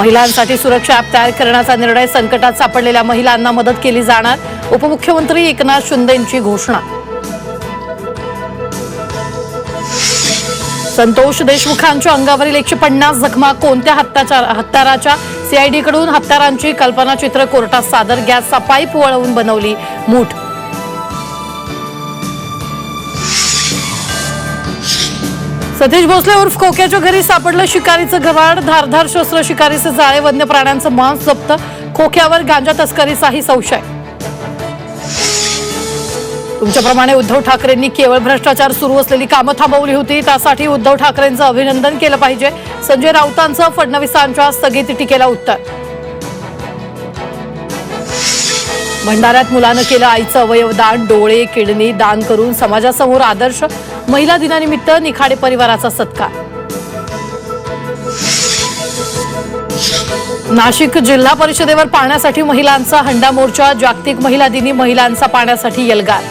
महिलांसाठी सुरक्षा ॲप तयार करण्याचा निर्णय, संकटात सापडलेल्या महिलांना मदत केली जाणार, उपमुख्यमंत्री एकनाथ शिंदेंची घोषणा. संतोष देशमुखांच्या अंगावरील 150 जखमा कोणत्या हत्याराच्या? सीआयडीकडून हत्यारांची कल्पनाचित्र कोर्टात सादर. गॅसचा पाईप वळवून बनवली मूठ. सतीश भोसले उर्फ कोक्याच्या घरी सापडलं शिकारीचं घबाड. धारधार शस्त्र, शिकारीचे जाळे, वन्य प्राण्यांचं मांस जप्त. खोक्यावर गांजा तस्करीचाही संशय. तुमच्याप्रमाणे उद्धव ठाकरेंनी केवळ भ्रष्टाचार सुरू असलेली कामं थांबवली होती. त्यासाठी उद्धव ठाकरेंचं अभिनंदन केलं पाहिजे. संजय राऊतांचं फडणवीसांच्या स्थगित टीकेला उत्तर. भंडाऱ्यात मुलानं केलं आईचं अवयव दान. डोळे, किडनी दान करून समाजासमोर आदर्श. महिला दिनानिमित्त निखाडे परिवाराचा सत्कार. नाशिक जिल्हा परिषदेवर पाण्यासाठी महिलांचा हंडा मोर्चा. जागतिक महिला दिनी महिलांचा पाण्यासाठी यल्गार.